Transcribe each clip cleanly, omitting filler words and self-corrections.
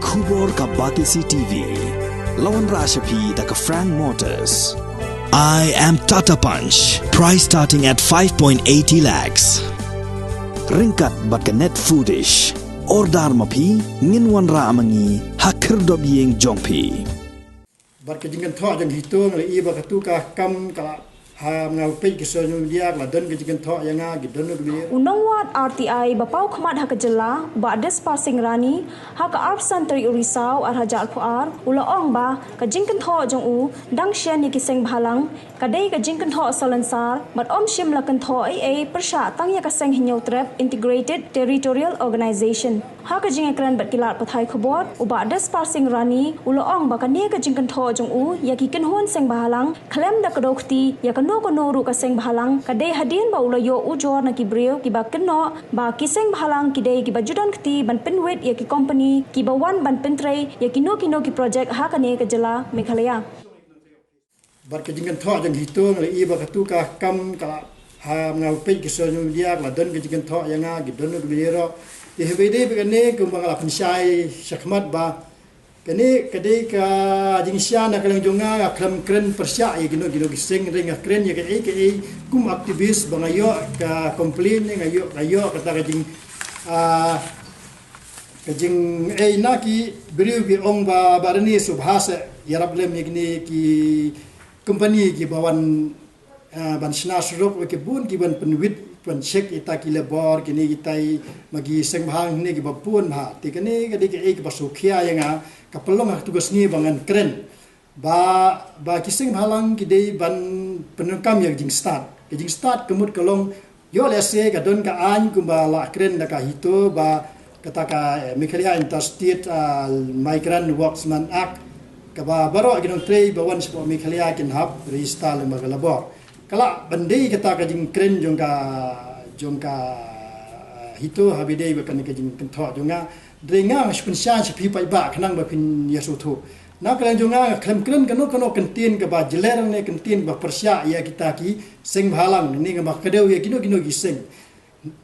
Kubor ka Batisi TV. Lawan Rashapi da ka Frank Motors. I am Tata Punch. Price starting at 5.80 lakhs. Ringkat bat ka net foodish. Ordar mapi nginwan ra amangi hakir dob yeng jongpi. Bat ka jingkan thok jang hitung le iba ka tu ka kam ka ha ngau pe ki so nyum dia la don ka jingkan thok yang a gidon no bi Unongwat RTI bapau khamat hak jela ba des passing rani hak arp santri urisau ar hajar puar ula ong ba ka jingkan thok jong u dang shen ni kiseng bhalang kadai ka jingkan thok salansar mat om shim la kan thok ai persha tang ya ka seng hinyau trap integrated territorial organization hak jing ekran bat kilat pathai khobot u ba des passing rani ula ong ba ka ne ka jingkan thok jong u ya ki ken hon seng bhalang khlem da ka dokti ya no kono ru ka seng bhalang kadai hadin ba ulo yo ujor na ki breu ki ba keno ba ki seng bhalang ki dei ki ba judan kti ban pinwet ya ki company ki ba wan ban pintrei ya ki no ki project ha ka ne ka jela Meghalaya bar ka jingkan thok jang hitung le iba ka tu ka kam ka ha ngau pe ki so nyum dia la don ka jingkan thok yang a gidon no bi ro ye hebede be ne ku ba la pensai shakmat ba kene kadai ka jingsia na kalang jonga akram kren persya ye gino gising ring kren ye ke kum aktivis bangayo ka complain ngayo kata ka jing naki beriu bi ong ba barani subhasa yarablem ye gini ki company ki bawan ban shna suruk ke bun ki ban penwit pan check ita ki labor kini itai magi sengbhang ni ki bapun ha ti kene kadi ke basukhia yanga kapelong tugas ni bangan keren ba kising halang ki dei ban penukam yang jing start kemut kolong yo lese ka don ka an kumba la keren da ka hito ba kata ka Meghalaya Interstate Migrant Worksman Act ka ba baro ginong trei bawan sepo Meghalaya kin hab register lembaga labor kala bandai kata ka jing keren jongka hito habidei ba kan ka jing kentho jonga drenga spesial sepi pai ba khnang ba pin yasutu na kala jonga klem kren kano kentin ka ba jelerang ne kentin ba persya ya kita ki seng bhalang ni ga kadeu ya kino giseng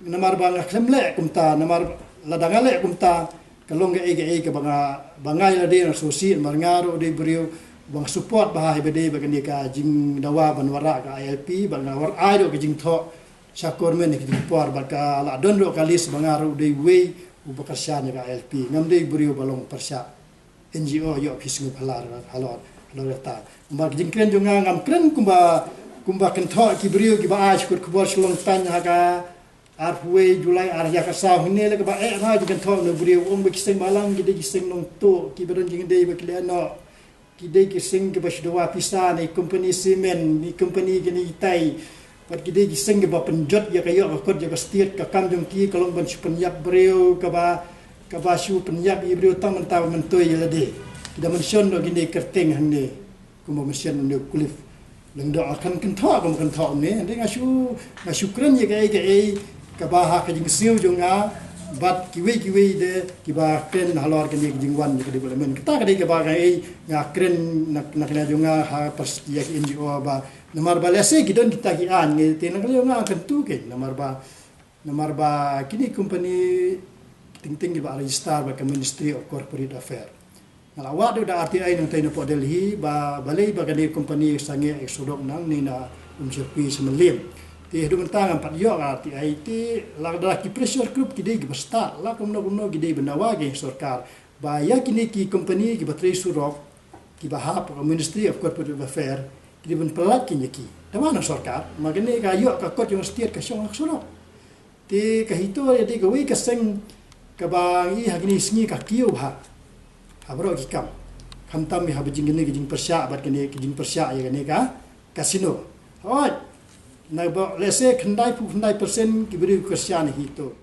namar bang klem le kumta namar ladangale kumta kalong ga ka bangai la de sosi marngaro de brio bang support bah hebede ba kan ka jing dawa banwara ka ILP bang war aido ka jing tho syakor men ki por ba ka la don ro kalis bangaru de we upakarsyaan ka ILP ngamde brio balong persya NGO yo pisngu phalar halor ta mar jing kren jonga ngam kren kumba kan tho ki brio ki ba aj kur khobor slong tan ha ka arwe Julai arya ka sa hne le ka ba ha jing tho no brio om ki seng balang ki de ki seng nong to ki badon jing de ba ki no kidai kising ke basdwa pisa ni company semen ni company gini itai pat kidai kising ke ba penjot ya kayo akot ya state ka kam jong ki kalong ban penyap breu ka ba shu penyap i breu tam mentau mentoi ya lade kita mention do gini kerteng hande kuma mention do kulif lengdo akan kentho kam kentho ni ande ngasu kren ya ka ba ha ka jing siu jonga bat kiwi de kiba kren halor kini jingwan di development kita kadai ke bagai nga kren nak na jonga ha pas dia NGO ba namar ba lese gidon kita ki an ni te nak nga kentu ke namar ba kini company ting ba register ba ke Ministry of Corporate Affairs ngalawa do da RTI nang taino po Delhi ba balai ba kani company sange eksodok nang ni na umsirpi semelim ti hidu mentang empat yo RTI ti la ki pressure group ki dei basta la kumno ki dei benawa ge sarkar ba ya kini ki company ki batrei surok ki bahap Ministry of Corporate Affairs ki ben pelat ki ki tawana sarkar magane ka yo ka kot yung state ka syong surok ti ka hito ya di gawi ka seng ka ba i hagini sngi ka kiu ha habro ki kam khamtam mi habjing gene ki jing persya bat kene ki jing persya ya gane ka kasino hoi na ba lese khandai persen ki beri question hito